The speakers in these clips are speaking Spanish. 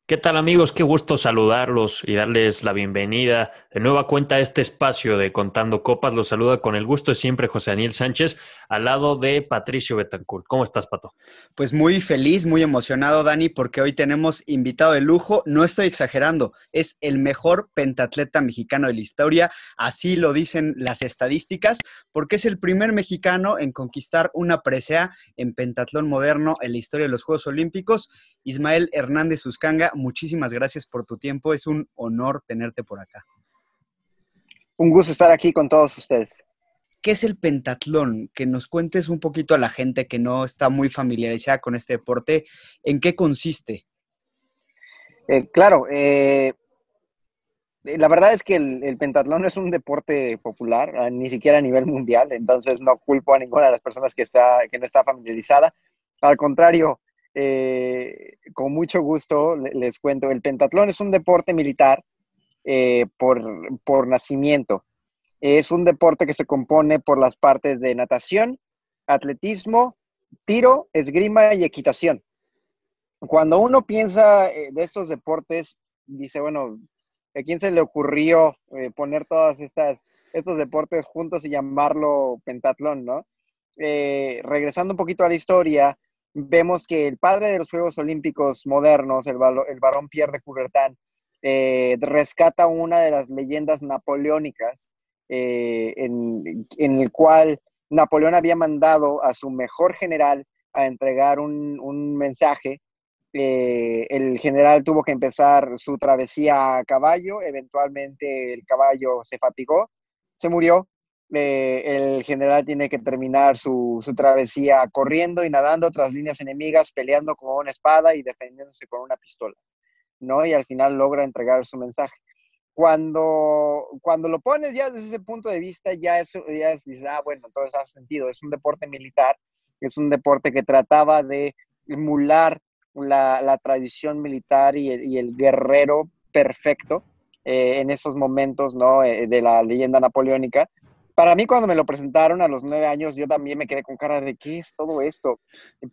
¿Qué tal amigos? Qué gusto saludarlos y darles la bienvenida de nueva cuenta a este espacio de Contando Copas. Los saluda con el gusto de siempre José Daniel Sánchez, al lado de Patricio Betancourt. ¿Cómo estás, Pato? Pues muy feliz, muy emocionado, Dani, porque hoy tenemos invitado de lujo. No estoy exagerando, es el mejor pentatleta mexicano de la historia. Así lo dicen las estadísticas, porque es el primer mexicano en conquistar una presea en pentatlón moderno en la historia de los Juegos Olímpicos. Ismael Hernández Uscanga, muchísimas gracias por tu tiempo. Es un honor tenerte por acá. Un gusto estar aquí con todos ustedes. ¿Qué es el pentatlón? Que nos cuentes un poquito a la gente que no está muy familiarizada con este deporte. ¿En qué consiste? Claro, la verdad es que el pentatlón no es un deporte popular, ni siquiera a nivel mundial, entonces no culpo a ninguna de las personas que no está familiarizada. Al contrario, con mucho gusto les cuento, el pentatlón es un deporte militar por nacimiento. Es un deporte que se compone por las partes de natación, atletismo, tiro, esgrima y equitación. Cuando uno piensa de estos deportes, dice, bueno, ¿a quién se le ocurrió poner estos deportes juntos y llamarlo pentatlón, ¿no? Regresando un poquito a la historia, vemos que el padre de los Juegos Olímpicos modernos, el varón Pierre de Coubertin, rescata una de las leyendas napoleónicas en el cual Napoleón había mandado a su mejor general a entregar un mensaje. El general tuvo que empezar su travesía a caballo, eventualmente el caballo se fatigó, se murió. El general tiene que terminar su travesía corriendo y nadando tras líneas enemigas, peleando con una espada y defendiéndose con una pistola, ¿no? Y al final logra entregar su mensaje. Cuando lo pones ya desde ese punto de vista, dices, bueno, entonces hace sentido, es un deporte militar, es un deporte que trataba de emular la tradición militar y el guerrero perfecto en esos momentos, ¿no? De la leyenda napoleónica. Para mí, cuando me lo presentaron a los 9 años, yo también me quedé con cara de ¿qué es todo esto?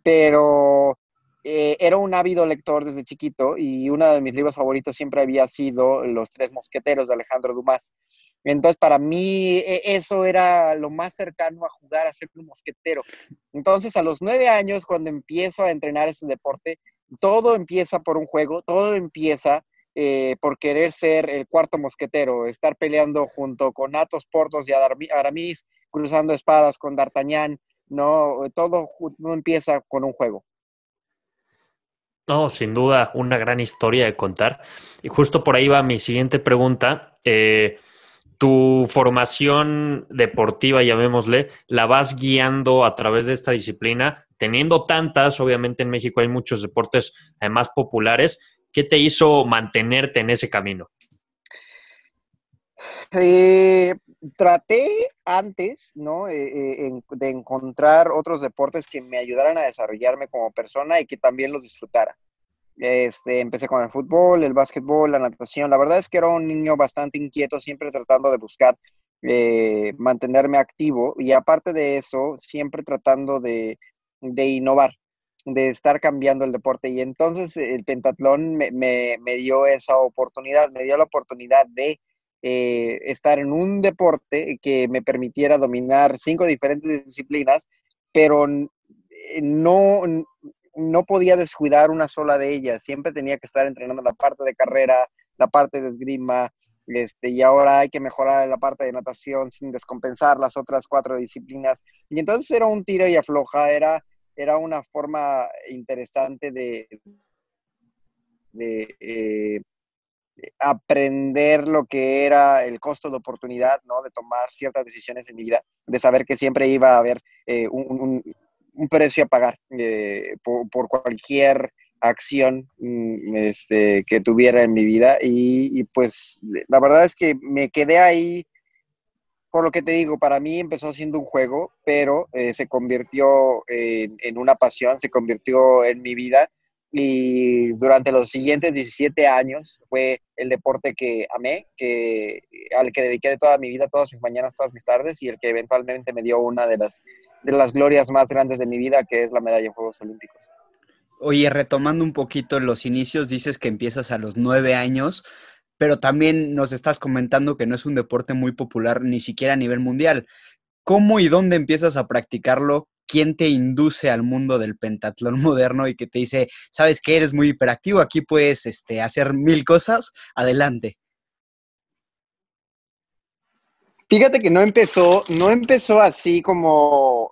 Pero era un ávido lector desde chiquito y uno de mis libros favoritos siempre había sido Los Tres Mosqueteros de Alejandro Dumas. Entonces, para mí, eso era lo más cercano a jugar a ser un mosquetero. Entonces, a los 9 años, cuando empiezo a entrenar este deporte, todo empieza por un juego, todo empieza por querer ser el cuarto mosquetero, estar peleando junto con Athos, Porthos y Aramis, cruzando espadas con D'Artagnan, ¿no? Todo empieza con un juego. No, sin duda, una gran historia de contar. Y justo por ahí va mi siguiente pregunta. Tu formación deportiva, llamémosle, la vas guiando a través de esta disciplina, teniendo tantas, obviamente en México hay muchos deportes además populares. ¿Qué te hizo mantenerte en ese camino? Eh, Traté antes, ¿no? De encontrar otros deportes que me ayudaran a desarrollarme como persona y que también los disfrutara. Empecé con el fútbol, el básquetbol, la natación. La verdad es que era un niño bastante inquieto, siempre tratando de buscar mantenerme activo y aparte de eso, siempre tratando de innovar, de estar cambiando el deporte. Y entonces el pentatlón me dio esa oportunidad, me dio la oportunidad de estar en un deporte que me permitiera dominar 5 diferentes disciplinas, pero no, no podía descuidar una sola de ellas. Siempre tenía que estar entrenando la parte de carrera, la parte de esgrima, y ahora hay que mejorar la parte de natación sin descompensar las otras 4 disciplinas. Y entonces era un tira y afloja, era una forma interesante de aprender lo que era el costo de oportunidad, ¿no? De tomar ciertas decisiones en mi vida, de saber que siempre iba a haber un precio a pagar por cualquier acción que tuviera en mi vida y pues la verdad es que me quedé ahí por lo que te digo, para mí empezó siendo un juego, pero se convirtió en una pasión, se convirtió en mi vida y durante los siguientes 17 años fue el deporte que amé, al que dediqué toda mi vida, todas mis mañanas, todas mis tardes y el que eventualmente me dio una de las glorias más grandes de mi vida, que es la medalla en Juegos Olímpicos. Oye, retomando un poquito los inicios, dices que empiezas a los 9 años, pero también nos estás comentando que no es un deporte muy popular ni siquiera a nivel mundial. ¿Cómo y dónde empiezas a practicarlo? ¿Quién te induce al mundo del pentatlón moderno y que te dice, sabes que eres muy hiperactivo, aquí puedes hacer 1000 cosas? Adelante. Fíjate que no empezó así como,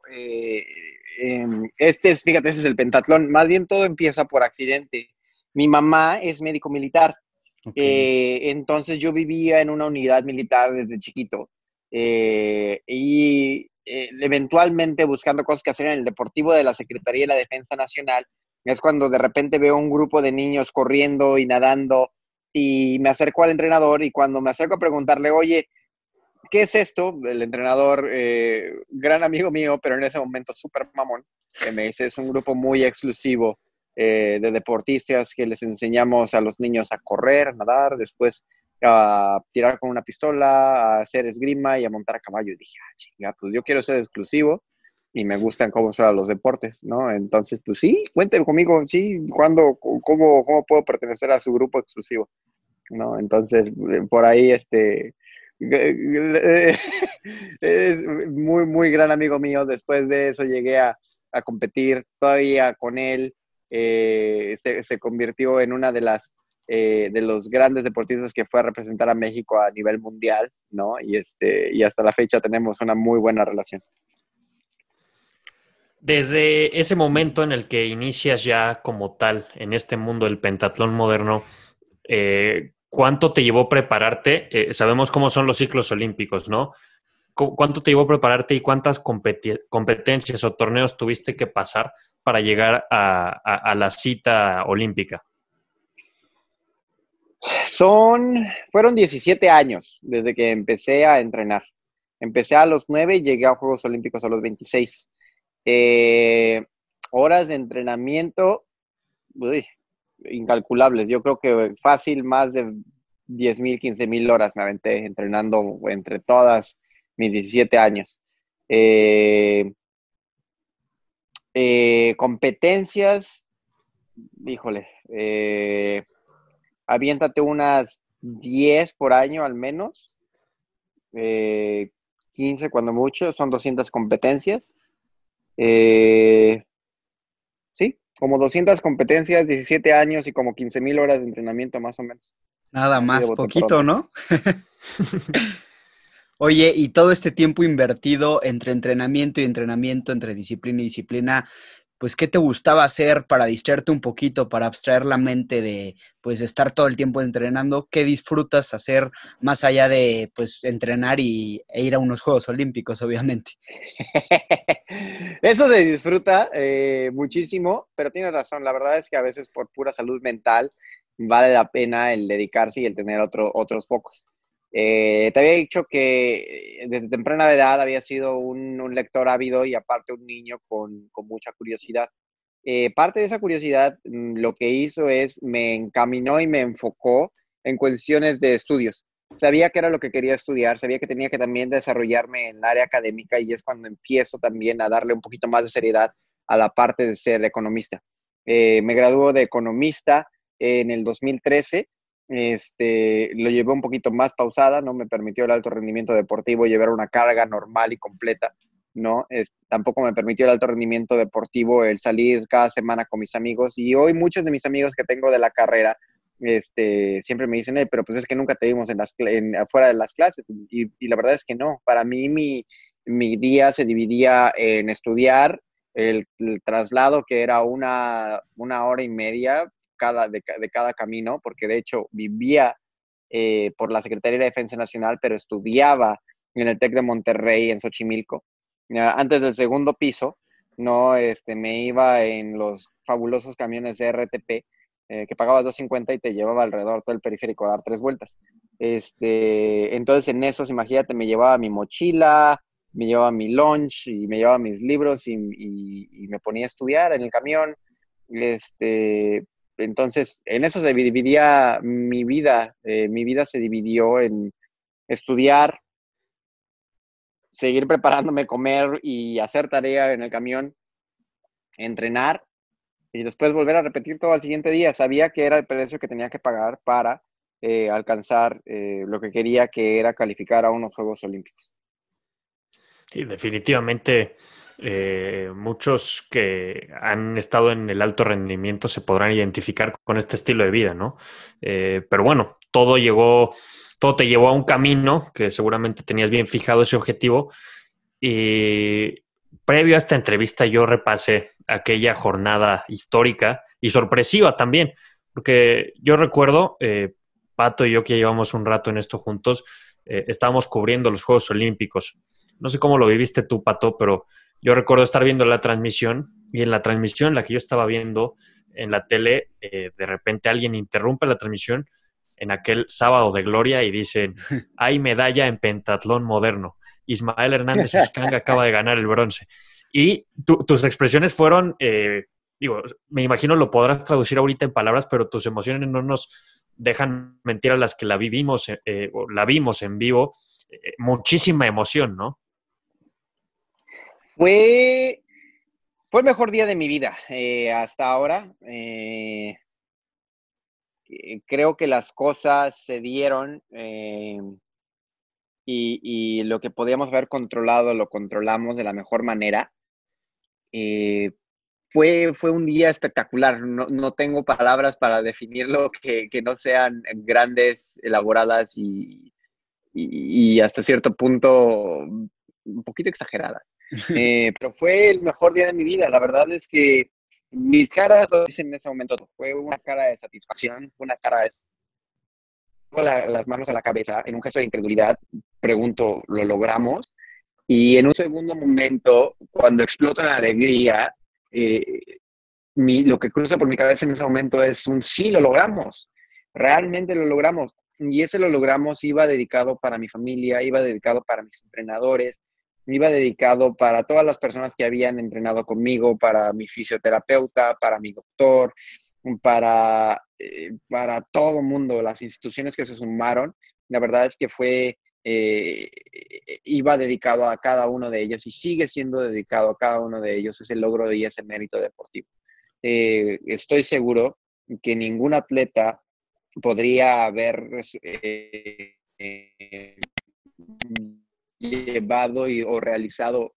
fíjate, ese es el pentatlón, más bien todo empieza por accidente. Mi mamá es médico militar, Ok. entonces yo vivía en una unidad militar desde chiquito, y eventualmente buscando cosas que hacer en el deportivo de la Secretaría de la Defensa Nacional, es cuando de repente veo un grupo de niños corriendo y nadando y me acerco al entrenador y cuando me acerco a preguntarle, oye, ¿qué es esto? El entrenador, gran amigo mío, pero en ese momento súper mamón, me dice, es un grupo muy exclusivo de deportistas que les enseñamos a los niños a correr, a nadar, después a tirar con una pistola, a hacer esgrima y a montar a caballo. Y dije, ah, chinga, pues yo quiero ser exclusivo y me gustan cómo son los deportes, ¿no? Entonces, pues sí, cuéntenme conmigo, sí, ¿cuándo, cómo puedo pertenecer a su grupo exclusivo? ¿No? Entonces, por ahí, es muy, muy gran amigo mío. Después de eso llegué a competir todavía con él. Se convirtió en una de de los grandes deportistas que fue a representar a México a nivel mundial, ¿no? Y hasta la fecha tenemos una muy buena relación. Desde ese momento en el que inicias ya como tal en este mundo del pentatlón moderno, ¿cuánto te llevó prepararte? Sabemos cómo son los ciclos olímpicos, ¿no? ¿Cuánto te llevó prepararte y cuántas competencias o torneos tuviste que pasar para llegar a la cita olímpica? Fueron 17 años desde que empecé a entrenar. Empecé a los 9 y llegué a Juegos Olímpicos a los 26. Eh, Horas de entrenamiento, uy, incalculables. Yo creo que fácil más de 10,000, 15,000 horas me aventé entrenando entre todas mis 17 años. Eh, Competencias, híjole, aviéntate unas 10 por año al menos, eh, 15 cuando mucho, son 200 competencias. Eh, sí, como 200 competencias, 17 años y como 15,000 horas de entrenamiento más o menos. Nada Así de más, bote poquito, pronto. ¿no? Oye, y todo este tiempo invertido entre entrenamiento y entrenamiento, entre disciplina y disciplina, pues, ¿qué te gustaba hacer para distraerte un poquito, para abstraer la mente de, pues, estar todo el tiempo entrenando? ¿Qué disfrutas hacer más allá de, pues, entrenar e ir a unos Juegos Olímpicos, obviamente? Eso se disfruta muchísimo, pero tienes razón. La verdad es que a veces por pura salud mental vale la pena el dedicarse y el tener otros focos. Te había dicho que desde temprana edad había sido un lector ávido y aparte un niño con mucha curiosidad. Parte de esa curiosidad lo que hizo es me encaminó y me enfocó en cuestiones de estudios. Sabía que era lo que quería estudiar, sabía que tenía que también desarrollarme en el área académica y es cuando empiezo también a darle un poquito más de seriedad a la parte de ser economista. Me graduó de economista en el 2013. Lo llevé un poquito más pausada, no me permitió el alto rendimiento deportivo llevar una carga normal y completa, ¿no? Tampoco me permitió el alto rendimiento deportivo el salir cada semana con mis amigos y hoy muchos de mis amigos que tengo de la carrera siempre me dicen, pero pues es que nunca te vimos afuera de las clases. Y la verdad es que no. Para mí, mi día se dividía en estudiar, el traslado, que era una hora y media de cada camino, porque de hecho vivía por la Secretaría de Defensa Nacional, pero estudiaba en el TEC de Monterrey, en Xochimilco. Antes del segundo piso, no, me iba en los fabulosos camiones de RTP, que pagabas 2.50 y te llevaba alrededor todo el periférico a dar 3 vueltas. Entonces en esos, imagínate, me llevaba mi mochila, me llevaba mi lunch y me llevaba mis libros y me ponía a estudiar en el camión. Entonces, en eso se dividía mi vida. Mi vida se dividió en estudiar, seguir preparándome, comer y hacer tarea en el camión, entrenar y después volver a repetir todo al siguiente día. Sabía que era el precio que tenía que pagar para alcanzar lo que quería, que era calificar a unos Juegos Olímpicos. Y definitivamente muchos que han estado en el alto rendimiento se podrán identificar con este estilo de vida, ¿no? Pero bueno, todo te llevó a un camino que seguramente tenías bien fijado ese objetivo. Y previo a esta entrevista yo repasé aquella jornada histórica y sorpresiva también, porque yo recuerdo, Pato y yo que llevamos un rato en esto juntos, estábamos cubriendo los Juegos Olímpicos. No sé cómo lo viviste tú, Pato, pero yo recuerdo estar viendo la transmisión y en la transmisión, la que yo estaba viendo en la tele, de repente alguien interrumpe la transmisión en aquel sábado de gloria y dicen, hay medalla en pentatlón moderno. Ismael Hernández Uscanga acaba de ganar el bronce. Y tus expresiones fueron, digo, me imagino lo podrás traducir ahorita en palabras, pero tus emociones no nos dejan mentir a las que la vivimos o la vimos en vivo. Muchísima emoción, ¿no? Fue, fue el mejor día de mi vida hasta ahora. Creo que las cosas se dieron y lo que podíamos haber controlado lo controlamos de la mejor manera. Eh, fue un día espectacular. No tengo palabras para definirlo que no sean grandes, elaboradas y hasta cierto punto un poquito exageradas. Pero fue el mejor día de mi vida. La verdad es que mis caras lo dicen en ese momento. Fue una cara de satisfacción, una cara de las manos a la cabeza, en un gesto de incredulidad, pregunto, ¿lo logramos? Y en un segundo momento, cuando exploto en la alegría, lo que cruza por mi cabeza en ese momento es un sí, lo logramos, realmente lo logramos. Y ese lo logramos iba dedicado para mi familia, iba dedicado para mis entrenadores, iba dedicado para todas las personas que habían entrenado conmigo, para mi fisioterapeuta, para mi doctor, para todo el mundo, las instituciones que se sumaron. La verdad es que iba dedicado a cada uno de ellos y sigue siendo dedicado a cada uno de ellos ese logro y ese mérito deportivo. Estoy seguro que ningún atleta podría haber llevado o realizado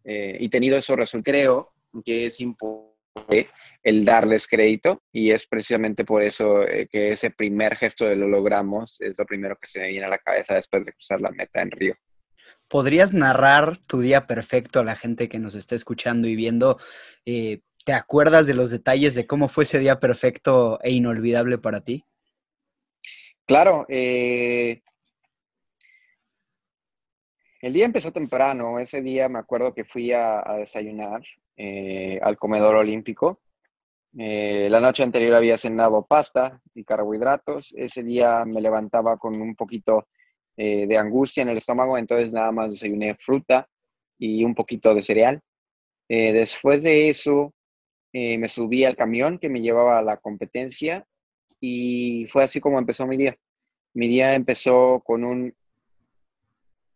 y tenido esos resultados. Creo que es importante el darles crédito y es precisamente por eso que ese primer gesto de lo logramos es lo primero que se me viene a la cabeza después de cruzar la meta en Río. ¿Podrías narrar tu día perfecto a la gente que nos está escuchando y viendo? ¿Te acuerdas de los detalles de cómo fue ese día perfecto e inolvidable para ti? Claro, el día empezó temprano. Ese día me acuerdo que fui a desayunar al comedor olímpico. La noche anterior había cenado pasta y carbohidratos. Ese día me levantaba con un poquito de angustia en el estómago, entonces nada más desayuné fruta y un poquito de cereal. Después de eso, me subí al camión que me llevaba a la competencia y fue así como empezó mi día. Mi día empezó con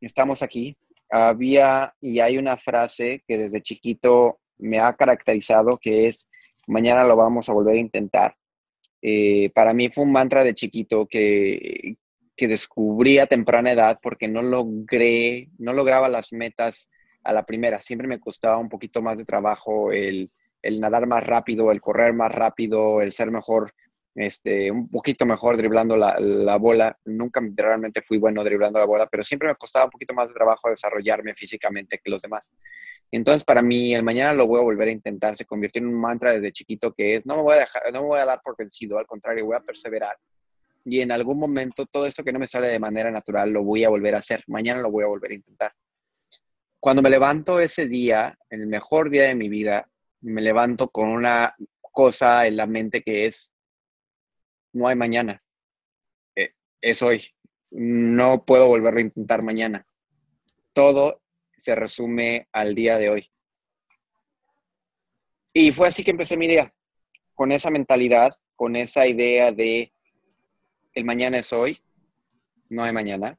estamos aquí. Había y hay una frase que desde chiquito me ha caracterizado que es, mañana lo vamos a volver a intentar. Para mí fue un mantra de chiquito que descubrí a temprana edad porque no lograba las metas a la primera. Siempre me costaba un poquito más de trabajo el nadar más rápido, el correr más rápido, el ser mejor, un poquito mejor driblando la bola. Nunca realmente fui bueno driblando la bola, pero siempre me costaba un poquito más de trabajo desarrollarme físicamente que los demás. Entonces, para mí, el mañana lo voy a volver a intentar. Se convirtió en un mantra desde chiquito que es, no me voy a dar por vencido, al contrario, voy a perseverar. Y en algún momento, todo esto que no me sale de manera natural, lo voy a volver a hacer. Mañana lo voy a volver a intentar. Cuando me levanto ese día, el mejor día de mi vida, me levanto con una cosa en la mente que es, no hay mañana, es hoy. No puedo volverlo a intentar mañana. Todo se resume al día de hoy. Y fue así que empecé mi día, con esa mentalidad, con esa idea de el mañana es hoy, no hay mañana.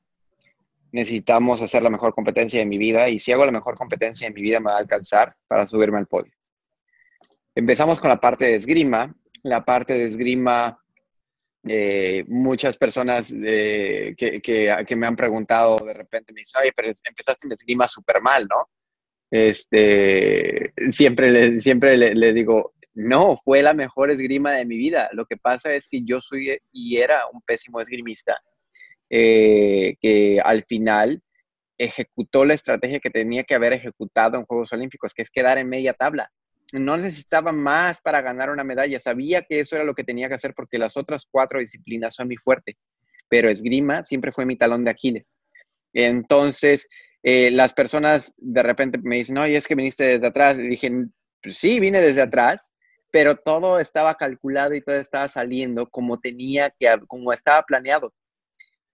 Necesitamos hacer la mejor competencia de mi vida y si hago la mejor competencia de mi vida me va a alcanzar para subirme al podio. Empezamos con la parte de esgrima. La parte de esgrima, muchas personas que me han preguntado de repente me dicen, oye, pero empezaste en esgrima súper mal, ¿no? Siempre le digo, no, fue la mejor esgrima de mi vida. Lo que pasa es que yo soy y era un pésimo esgrimista, que al final ejecutó la estrategia que tenía que haber ejecutado en Juegos Olímpicos, que es quedar en media tabla. No necesitaba más para ganar una medalla. Sabía que eso era lo que tenía que hacer porque las otras 4 disciplinas son mi fuerte, pero esgrima siempre fue mi talón de Aquiles. Entonces, las personas de repente me dicen, oye, es que viniste desde atrás. Y dije, pues sí, vine desde atrás, pero todo estaba calculado y todo estaba saliendo como estaba planeado.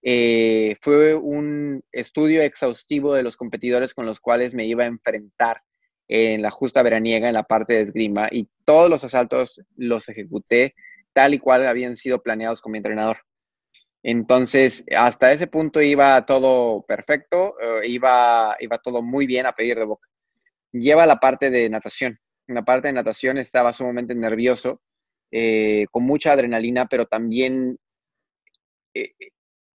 Fue un estudio exhaustivo de los competidores con los cuales me iba a enfrentar en la justa veraniega, en la parte de esgrima, y todos los asaltos los ejecuté tal y cual habían sido planeados con mi entrenador. Entonces, hasta ese punto iba todo perfecto, iba todo muy bien a pedir de boca. Lleva la parte de natación. En la parte de natación estaba sumamente nervioso, con mucha adrenalina, pero también eh,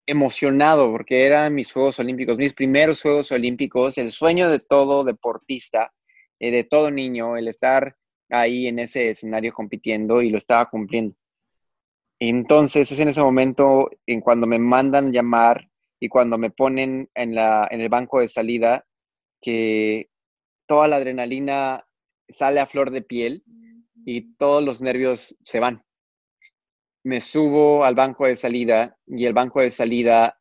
emocionado porque eran mis Juegos Olímpicos, mis primeros Juegos Olímpicos, el sueño de todo deportista, de todo niño, el estar ahí en ese escenario compitiendo, y lo estaba cumpliendo. Entonces es en ese momento, en cuando me mandan llamar y cuando me ponen en el banco de salida, que toda la adrenalina sale a flor de piel y todos los nervios se van. Me subo al banco de salida y el banco de salida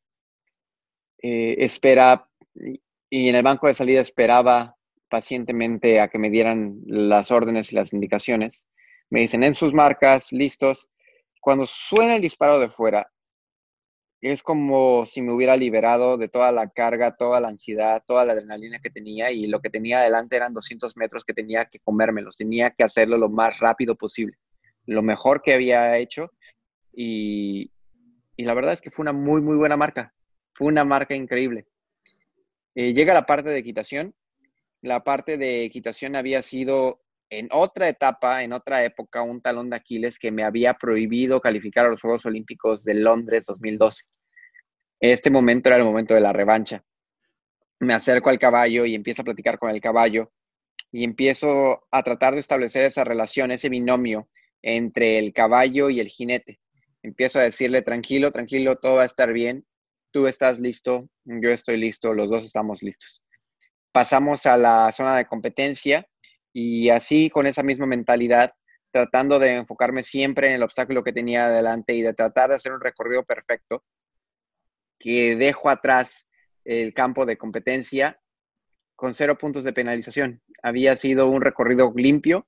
espera, y en el banco de salida esperaba pacientemente a que me dieran las órdenes y las indicaciones. Me dicen en sus marcas, listos. Cuando suena el disparo de fuera, es como si me hubiera liberado de toda la carga, toda la ansiedad, toda la adrenalina que tenía, y lo que tenía adelante eran 200 metros que tenía que comérmelos, tenía que hacerlo lo más rápido posible, lo mejor que había hecho, y, y la verdad es que fue una muy, muy buena marca, fue una marca increíble. Llega la parte de equitación. La parte de equitación había sido en otra etapa, en otra época, un talón de Aquiles que me había prohibido calificar a los Juegos Olímpicos de Londres 2012. Este momento era el momento de la revancha. Me acerco al caballo y empiezo a platicar con el caballo y empiezo a tratar de establecer esa relación, ese binomio entre el caballo y el jinete. Empiezo a decirle, tranquilo, tranquilo, todo va a estar bien, tú estás listo, yo estoy listo, los dos estamos listos. Pasamos a la zona de competencia y así, con esa misma mentalidad, tratando de enfocarme siempre en el obstáculo que tenía adelante y de tratar de hacer un recorrido perfecto, que dejo atrás el campo de competencia con 0 puntos de penalización. Había sido un recorrido limpio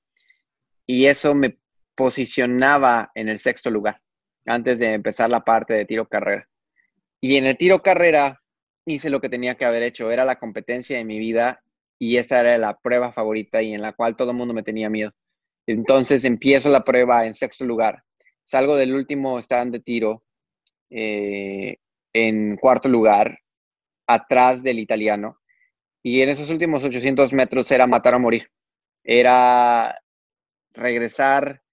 y eso me posicionaba en el 6º lugar antes de empezar la parte de tiro carrera. Y en el tiro carrera hice lo que tenía que haber hecho. Era la competencia de mi vida y esta era la prueba favorita y en la cual todo el mundo me tenía miedo. Entonces empiezo la prueba en 6º lugar. Salgo del último stand de tiro en 4º lugar, atrás del italiano. Y en esos últimos 800 metros era matar o morir. Era regresar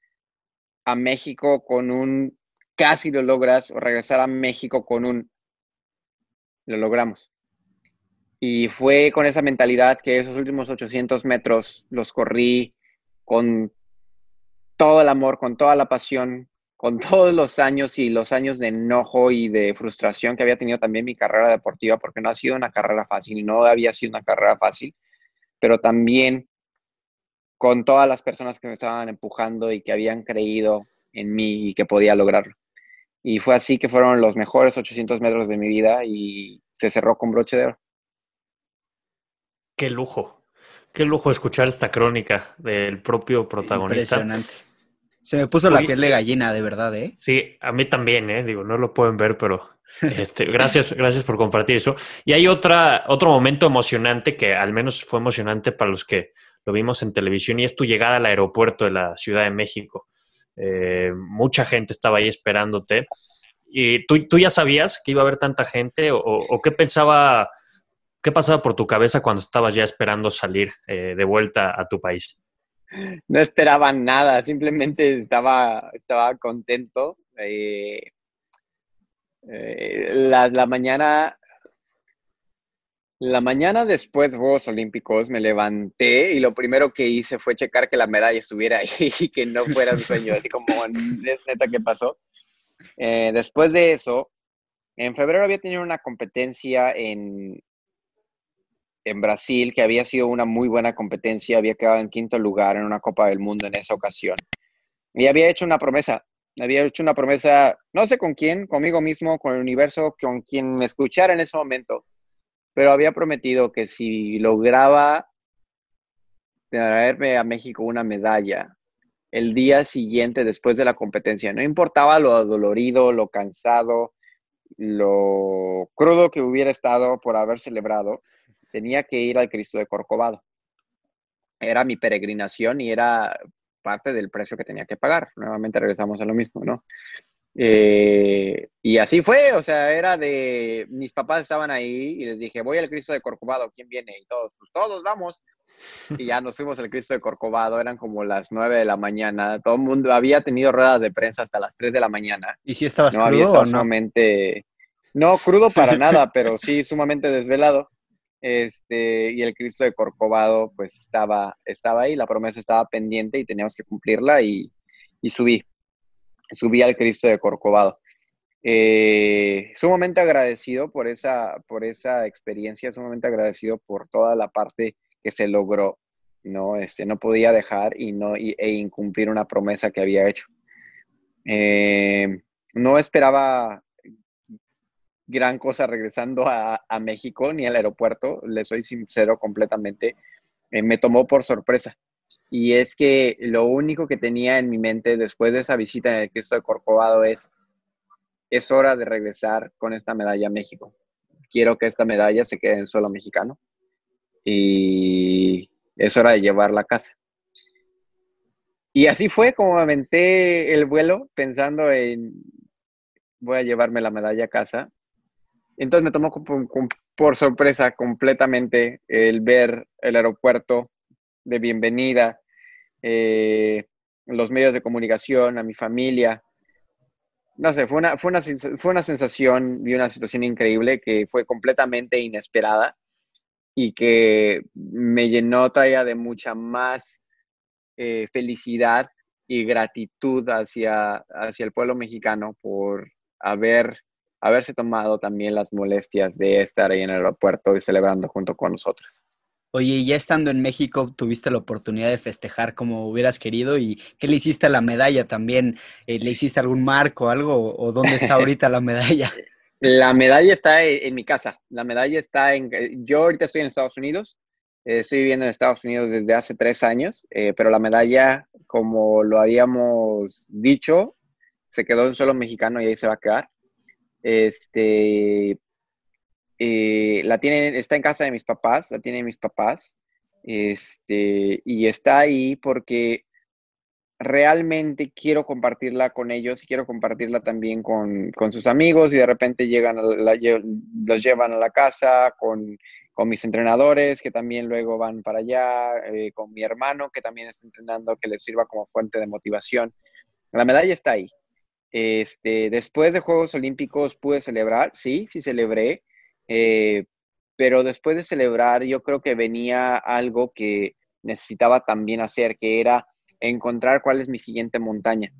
a México con un casi lo logras, o regresar a México con un lo logramos. Y fue con esa mentalidad que esos últimos 800 metros los corrí con todo el amor, con toda la pasión, con todos los años y los años de enojo y de frustración que había tenido también mi carrera deportiva, porque no ha sido una carrera fácil y no había sido una carrera fácil, pero también con todas las personas que me estaban empujando y que habían creído en mí y que podía lograrlo. Y fue así que fueron los mejores 800 metros de mi vida y se cerró con broche de oro. Qué lujo. Qué lujo escuchar esta crónica del propio protagonista. Impresionante. Se me puso la Oye, piel de gallina, de verdad, ¿eh? sí, a mí también, digo, no lo pueden ver, pero gracias por compartir eso. Y hay otro momento emocionante que al menos fue emocionante para los que lo vimos en televisión, y es tu llegada al aeropuerto de la Ciudad de México. Mucha gente estaba ahí esperándote. ¿Y tú ya sabías que iba a haber tanta gente o qué pasaba por tu cabeza cuando estabas ya esperando salir de vuelta a tu país? No esperaba nada, simplemente estaba contento. La mañana, la mañana después de Juegos Olímpicos me levanté y lo primero que hice fue checar que la medalla estuviera ahí y que no fuera un sueño, así como, ¿es neta qué pasó? Después de eso, en febrero había tenido una competencia en Brasil, que había sido una muy buena competencia, había quedado en quinto lugar en una Copa del Mundo en esa ocasión. Y había hecho una promesa, no sé con quién, conmigo mismo, con el universo, con quien me escuchara en ese momento, pero había prometido que si lograba traerme a México una medalla el día siguiente después de la competencia, no importaba lo adolorido, lo cansado, lo crudo que hubiera estado por haber celebrado, tenía que ir al Cristo de Corcovado. Era mi peregrinación y era parte del precio que tenía que pagar. Nuevamente regresamos a lo mismo, ¿no? Y así fue, o sea, era de, mis papás estaban ahí y les dije, voy al Cristo de Corcovado, ¿quién viene? Y todos, pues todos vamos. Y ya nos fuimos al Cristo de Corcovado, eran como las 9 de la mañana, todo el mundo había tenido ruedas de prensa hasta las 3 de la mañana, ¿Y si estabas no había crudo estado o no? sumamente, no crudo para nada, pero sí sumamente desvelado. Y el Cristo de Corcovado pues estaba ahí, la promesa estaba pendiente y teníamos que cumplirla y subí al Cristo de Corcovado. Sumamente agradecido por esa experiencia, sumamente agradecido por toda la parte que se logró, ¿no? No podía dejar e incumplir una promesa que había hecho. No esperaba gran cosa regresando a México ni al aeropuerto, le soy sincero completamente, me tomó por sorpresa. Y es que lo único que tenía en mi mente después de esa visita en el Cristo de Corcovado es hora de regresar con esta medalla a México. Quiero que esta medalla se quede en suelo mexicano y es hora de llevarla a casa. Y así fue como me aventé el vuelo pensando en voy a llevarme la medalla a casa. Entonces me tomó por sorpresa completamente el ver el aeropuerto de bienvenida, los medios de comunicación, a mi familia. No sé, fue una sensación y una situación increíble que fue completamente inesperada y que me llenó todavía de mucha más felicidad y gratitud hacia el pueblo mexicano por haberse tomado también las molestias de estar ahí en el aeropuerto y celebrando junto con nosotros. Oye, y ya estando en México, tuviste la oportunidad de festejar como hubieras querido y ¿qué le hiciste a la medalla también? ¿Le hiciste algún marco, algo o dónde está ahorita la medalla? La medalla está en mi casa. La medalla está Yo ahorita estoy en Estados Unidos. Estoy viviendo en Estados Unidos desde hace 3 años, pero la medalla, como lo habíamos dicho, se quedó en suelo mexicano y ahí se va a quedar. Este, está en casa de mis papás, la tienen mis papás. Y está ahí porque realmente quiero compartirla con ellos y quiero compartirla también con sus amigos y de repente los llevan a la casa con mis entrenadores que también luego van para allá, con mi hermano que también está entrenando, que les sirva como fuente de motivación. La medalla está ahí. Después de Juegos Olímpicos pude celebrar, sí celebré, eh, pero después de celebrar yo creo que venía algo que necesitaba también hacer, que era encontrar cuál es mi siguiente montaña.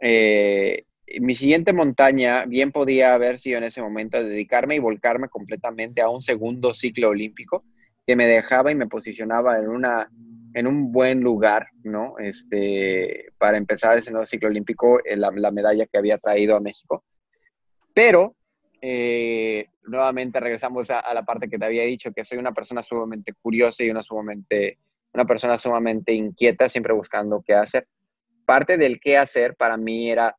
Mi siguiente montaña bien podía haber sido en ese momento dedicarme y volcarme completamente a un segundo ciclo olímpico que me dejaba y me posicionaba en un buen lugar, ¿no? Para empezar ese nuevo ciclo olímpico, la medalla que había traído a México. Pero, nuevamente regresamos a la parte que te había dicho, que soy una persona sumamente curiosa y una persona sumamente inquieta, siempre buscando qué hacer. Parte del qué hacer para mí era,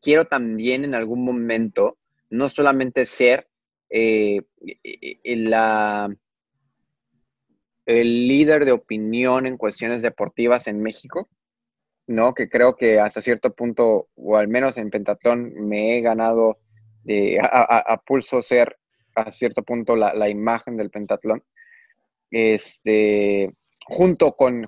quiero también en algún momento, no solamente ser eh, la el líder de opinión en cuestiones deportivas en México, ¿no? Que creo que hasta cierto punto, o al menos en pentatlón, me he ganado a pulso ser a cierto punto la imagen del pentatlón. junto con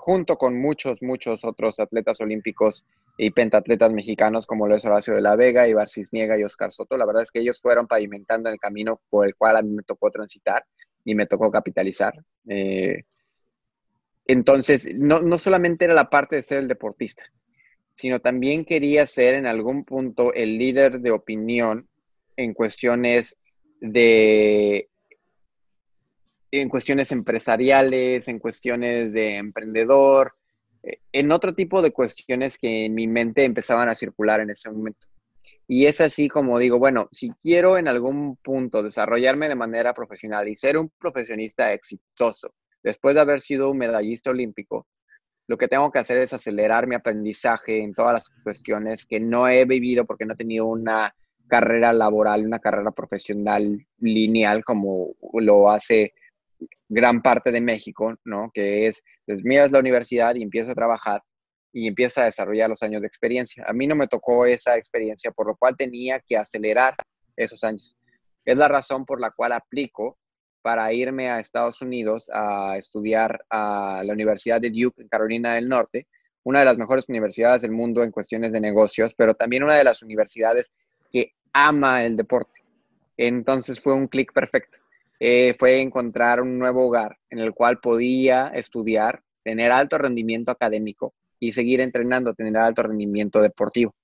muchos otros atletas olímpicos y pentatletas mexicanos como lo es Horacio de la Vega, Ibar Cisniega y Oscar Soto. La verdad es que ellos fueron pavimentando el camino por el cual a mí me tocó transitar y me tocó capitalizar. Entonces, no solamente era la parte de ser el deportista, sino también quería ser en algún punto el líder de opinión en cuestiones de en cuestiones empresariales, en cuestiones de emprendedor, en otro tipo de cuestiones que en mi mente empezaban a circular en ese momento. Y es así como digo, bueno, si quiero en algún punto desarrollarme de manera profesional y ser un profesionista exitoso, después de haber sido un medallista olímpico, lo que tengo que hacer es acelerar mi aprendizaje en todas las cuestiones que no he vivido porque no he tenido una carrera laboral, una carrera profesional lineal como lo hace gran parte de México, ¿no? Que es, terminas la universidad y empiezas a trabajar y empiezas a desarrollar los años de experiencia. A mí no me tocó esa experiencia, por lo cual tenía que acelerar esos años. Es la razón por la cual aplico para irme a Estados Unidos a estudiar a la Universidad de Duke en Carolina del Norte, una de las mejores universidades del mundo en cuestiones de negocios, pero también una de las universidades que ama el deporte. Entonces fue un clic perfecto. Fue encontrar un nuevo hogar en el cual podía estudiar, tener alto rendimiento académico y seguir entrenando, tener alto rendimiento deportivo.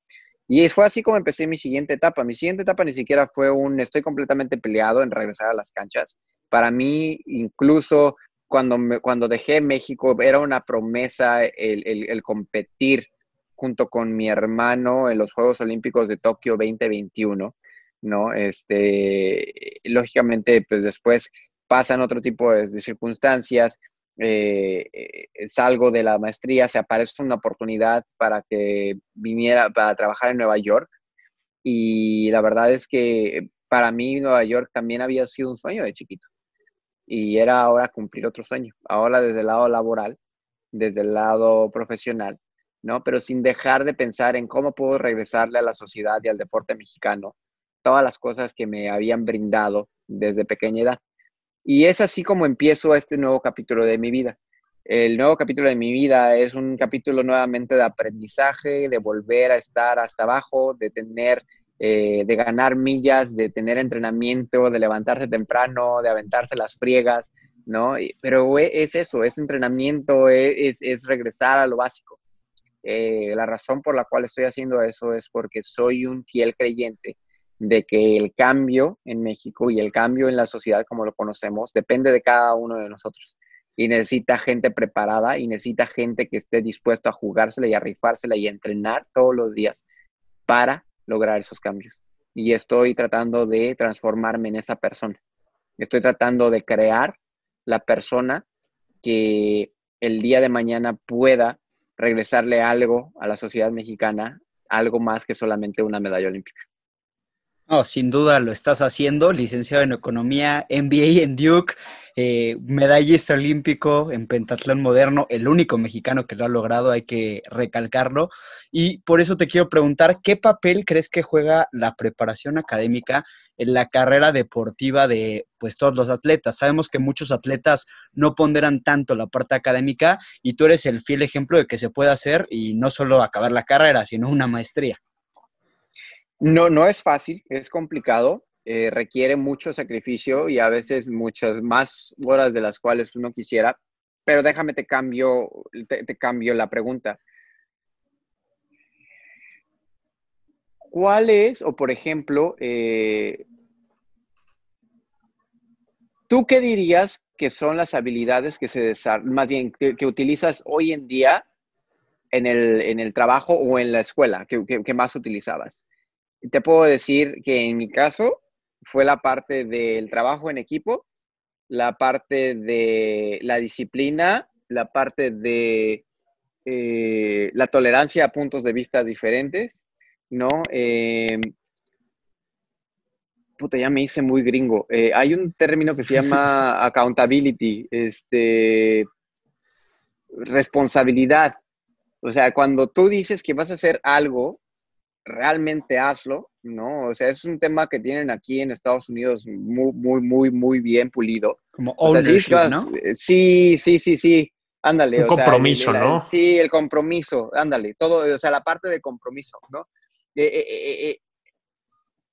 Y fue así como empecé mi siguiente etapa. Mi siguiente etapa ni siquiera fue estoy completamente peleado en regresar a las canchas. Para mí, incluso cuando dejé México, era una promesa el competir junto con mi hermano en los Juegos Olímpicos de Tokio 2021, ¿no? Lógicamente, pues después pasan otro tipo de circunstancias, salgo de la maestría, se aparece una oportunidad para que viniera para trabajar en Nueva York y la verdad es que para mí Nueva York también había sido un sueño de chiquito y era ahora cumplir otro sueño, ahora desde el lado laboral, desde el lado profesional, ¿no? Pero sin dejar de pensar en cómo puedo regresarle a la sociedad y al deporte mexicano todas las cosas que me habían brindado desde pequeña edad. Y es así como empiezo este nuevo capítulo de mi vida. El nuevo capítulo de mi vida es un capítulo nuevamente de aprendizaje, de volver a estar hasta abajo, de ganar millas, de tener entrenamiento, de levantarse temprano, de aventarse las friegas, ¿no? Pero es eso, es entrenamiento, es regresar a lo básico. La razón por la cual estoy haciendo eso es porque soy un fiel creyente de que el cambio en México y el cambio en la sociedad como lo conocemos depende de cada uno de nosotros. Y necesita gente preparada y necesita gente que esté dispuesto a jugársela y a rifársela y a entrenar todos los días para lograr esos cambios. Y estoy tratando de transformarme en esa persona. Estoy tratando de crear la persona que el día de mañana pueda regresarle algo a la sociedad mexicana, algo más que solamente una medalla olímpica. No, sin duda lo estás haciendo, licenciado en Economía, MBA en Duke, medallista olímpico en pentatlón moderno, el único mexicano que lo ha logrado, hay que recalcarlo. Y por eso te quiero preguntar, ¿qué papel crees que juega la preparación académica en la carrera deportiva de pues todos los atletas? Sabemos que muchos atletas no ponderan tanto la parte académica y tú eres el fiel ejemplo de que se puede hacer y no solo acabar la carrera, sino una maestría. No es fácil, es complicado, requiere mucho sacrificio y a veces muchas más horas de las cuales uno quisiera, pero déjame te cambio la pregunta. ¿Cuál es, o por ejemplo, tú qué dirías que son las habilidades que se desarrollan, más bien que utilizas hoy en día en el trabajo o en la escuela, que más utilizabas? Te puedo decir que en mi caso fue la parte del trabajo en equipo, la parte de la disciplina, la parte de la tolerancia a puntos de vista diferentes, ¿no? Ya me hice muy gringo. Hay un término que se llama accountability, responsabilidad. O sea, cuando tú dices que vas a hacer algo, realmente hazlo, ¿no? O sea, es un tema que tienen aquí en Estados Unidos muy, muy, muy, muy bien pulido. Como O sea, sí, ownership, ¿no? sí, sí, sí, sí. Ándale, Un o sea, compromiso, ¿no? sí, el compromiso, ándale, todo, o sea, la parte de compromiso, ¿no? Eh, eh, eh, eh,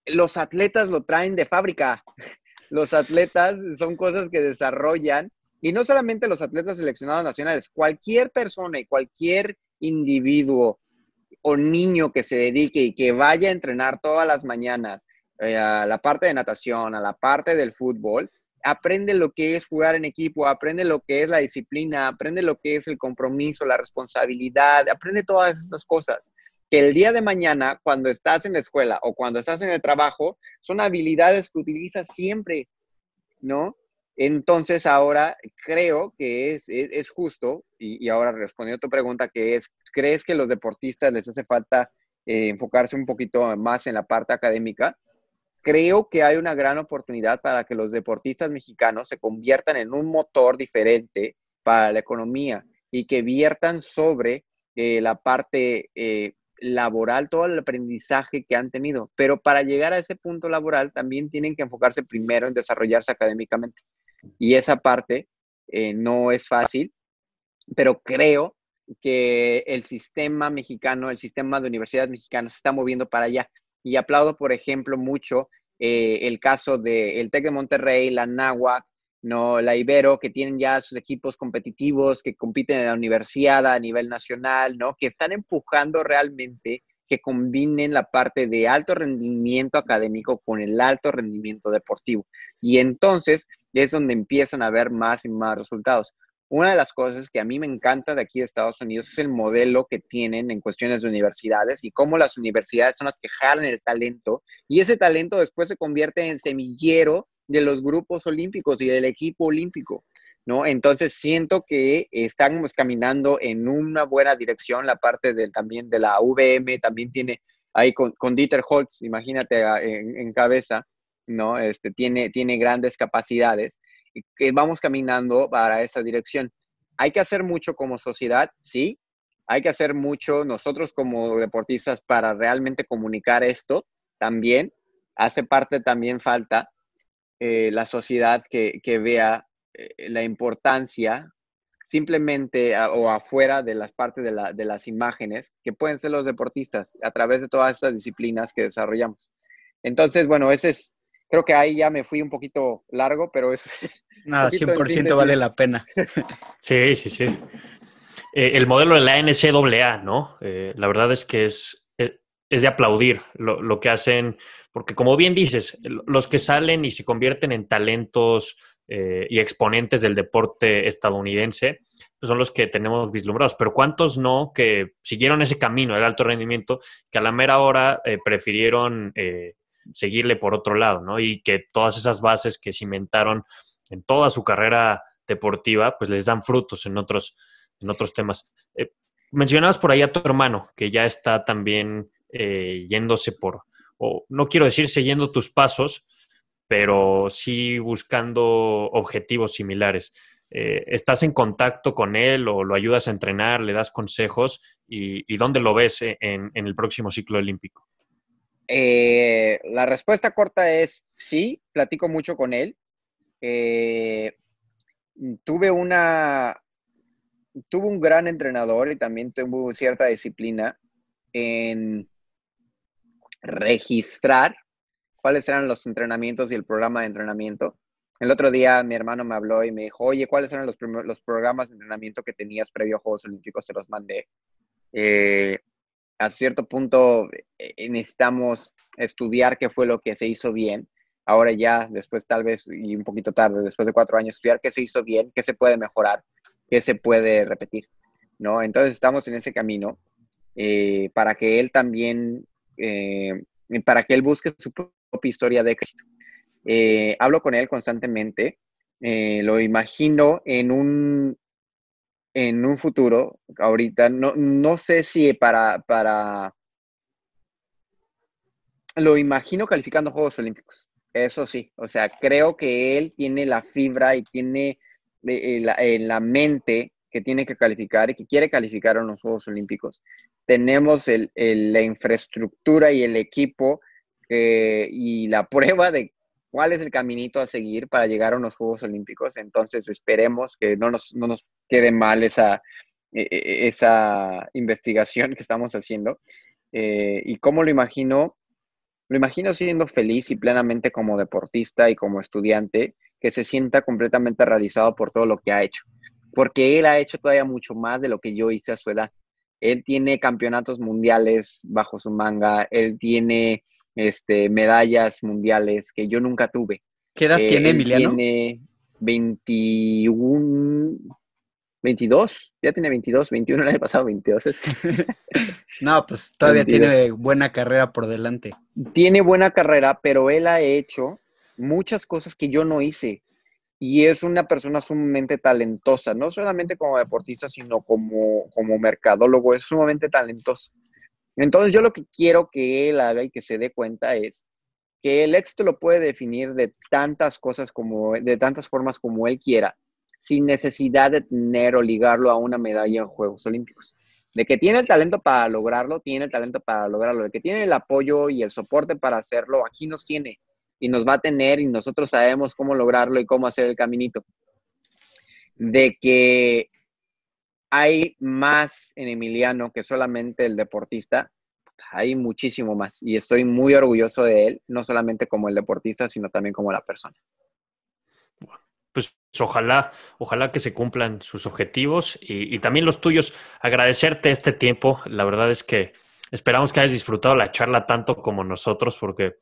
los atletas lo traen de fábrica. Los atletas son cosas que desarrollan, y no solamente los atletas seleccionados nacionales, cualquier persona y cualquier individuo o niño que se dedique y que vaya a entrenar todas las mañanas a la parte de natación, a la parte del fútbol, aprende lo que es jugar en equipo, aprende lo que es la disciplina, aprende lo que es el compromiso, la responsabilidad, aprende todas esas cosas que el día de mañana, cuando estás en la escuela o cuando estás en el trabajo, son habilidades que utilizas siempre, ¿no? Entonces ahora creo que es justo, y ahora respondiendo a tu pregunta, que es, ¿crees que los deportistas les hace falta enfocarse un poquito más en la parte académica? Creo que hay una gran oportunidad para que los deportistas mexicanos se conviertan en un motor diferente para la economía y que viertan sobre la parte laboral, todo el aprendizaje que han tenido. Pero para llegar a ese punto laboral también tienen que enfocarse primero en desarrollarse académicamente. Y esa parte no es fácil, pero creo que el sistema mexicano, el sistema de universidades mexicanos se está moviendo para allá. Y aplaudo, por ejemplo, mucho el caso del TEC de Monterrey, la Náhuac, ¿no? La Ibero, que tienen ya sus equipos competitivos, que compiten en la universidad a nivel nacional, ¿no? Que están empujando realmente que combinen la parte de alto rendimiento académico con el alto rendimiento deportivo. Y entonces es donde empiezan a ver más y más resultados. Una de las cosas que a mí me encanta de aquí de Estados Unidos es el modelo que tienen en cuestiones de universidades y cómo las universidades son las que jalan el talento y ese talento después se convierte en semillero de los grupos olímpicos y del equipo olímpico, ¿no? Entonces siento que estamos caminando en una buena dirección. La parte también de la VM también tiene ahí con Dieter Holtz, imagínate en cabeza, ¿no? Tiene grandes capacidades que vamos caminando para esa dirección. Hay que hacer mucho como sociedad, sí. Hay que hacer mucho nosotros como deportistas para realmente comunicar esto también. Hace parte también falta la sociedad que vea la importancia simplemente o afuera de las partes de las imágenes que pueden ser los deportistas a través de todas estas disciplinas que desarrollamos. Entonces, bueno, creo que ahí ya me fui un poquito largo, pero es un Nada, poquito en 100% vale síntesis. la pena. Sí, sí, sí. El modelo de la NCAA, ¿no? La verdad es que es de aplaudir lo que hacen, porque como bien dices, los que salen y se convierten en talentos y exponentes del deporte estadounidense, pues son los que tenemos vislumbrados, pero ¿cuántos no que siguieron ese camino, el alto rendimiento, que a la mera hora prefirieron seguirle por otro lado, ¿no? Y que todas esas bases que cimentaron en toda su carrera deportiva, pues les dan frutos en otros temas. Mencionabas por ahí a tu hermano, que ya está también yéndose o no quiero decir siguiendo tus pasos, pero sí buscando objetivos similares. ¿Estás en contacto con él o lo ayudas a entrenar, le das consejos? ¿Y dónde lo ves en el próximo ciclo olímpico? La respuesta corta es sí, platico mucho con él. Eh, tuve tuve un gran entrenador y también tuvo cierta disciplina en registrar cuáles eran los entrenamientos y el programa de entrenamiento. El otro día mi hermano me habló y me dijo, oye, ¿cuáles eran los programas de entrenamiento que tenías previo a Juegos Olímpicos? Se los mandé. A cierto punto necesitamos estudiar qué fue lo que se hizo bien. Ahora ya, después tal vez, y un poquito tarde, después de 4 años, estudiar qué se hizo bien, qué se puede mejorar, qué se puede repetir, ¿no? Entonces estamos en ese camino para que él también, para que él busque su propia historia de éxito. Hablo con él constantemente, lo imagino en un futuro, ahorita, no sé si lo imagino calificando Juegos Olímpicos, eso sí, o sea, creo que él tiene la fibra y tiene la mente que tiene que calificar y que quiere calificar a los Juegos Olímpicos. Tenemos la infraestructura y el equipo y la prueba de cuál es el caminito a seguir para llegar a unos Juegos Olímpicos. Entonces esperemos que no nos quede mal esa investigación que estamos haciendo. ¿Y cómo lo imagino? Lo imagino siendo feliz y plenamente como deportista y como estudiante, que se sienta completamente realizado por todo lo que ha hecho. Porque él ha hecho todavía mucho más de lo que yo hice a su edad. Él tiene campeonatos mundiales bajo su manga, él tiene medallas mundiales que yo nunca tuve. ¿Qué edad tiene Él Emiliano? tiene 21, 22, ya tiene 22, 21 el año pasado, 22. No, pues todavía 22. tiene buena carrera por delante. Tiene buena carrera, pero él ha hecho muchas cosas que yo no hice. Y es una persona sumamente talentosa, no solamente como deportista, sino como mercadólogo, es sumamente talentoso. Entonces yo lo que quiero que él haga y que se dé cuenta es que el éxito lo puede definir de tantas cosas de tantas formas como él quiera, sin necesidad de tener o ligarlo a una medalla en Juegos Olímpicos. De que tiene el talento para lograrlo, tiene el talento para lograrlo. De que tiene el apoyo y el soporte para hacerlo, aquí nos tiene y nos va a tener y nosotros sabemos cómo lograrlo y cómo hacer el caminito. De que hay más en Emiliano que solamente el deportista, hay muchísimo más y estoy muy orgulloso de él, no solamente como el deportista, sino también como la persona. Pues ojalá que se cumplan sus objetivos y también los tuyos. Agradecerte este tiempo. La verdad es que esperamos que hayas disfrutado la charla tanto como nosotros, porque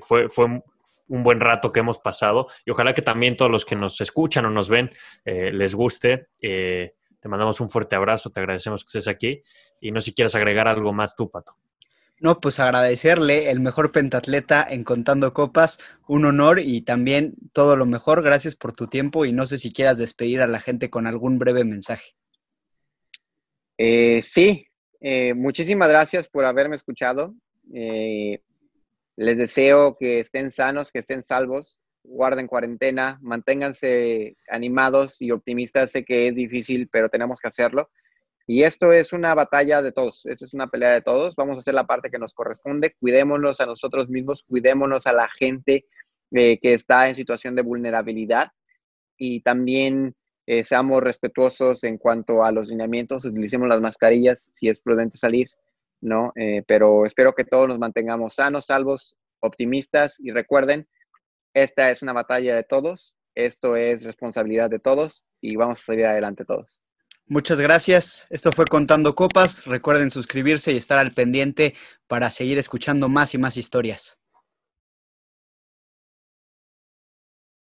fue un buen rato que hemos pasado y ojalá que también todos los que nos escuchan o nos ven les guste. Te mandamos un fuerte abrazo, te agradecemos que estés aquí y no sé si quieres agregar algo más tú, Pato. No, pues agradecerle, el mejor pentatleta en Contando Copas, un honor y también todo lo mejor. Gracias por tu tiempo y no sé si quieras despedir a la gente con algún breve mensaje. Sí, muchísimas gracias por haberme escuchado. Les deseo que estén sanos, que estén salvos, guarden cuarentena, manténganse animados y optimistas. Sé que es difícil, pero tenemos que hacerlo. Y esto es una batalla de todos, esto es una pelea de todos. Vamos a hacer la parte que nos corresponde. Cuidémonos a nosotros mismos, cuidémonos a la gente que está en situación de vulnerabilidad y también seamos respetuosos en cuanto a los lineamientos, utilicemos las mascarillas si es prudente salir, ¿no? Pero espero que todos nos mantengamos sanos, salvos, optimistas y recuerden, esta es una batalla de todos, esto es responsabilidad de todos y vamos a salir adelante todos. Muchas gracias. Esto fue Contando Copas. Recuerden suscribirse y estar al pendiente para seguir escuchando más y más historias.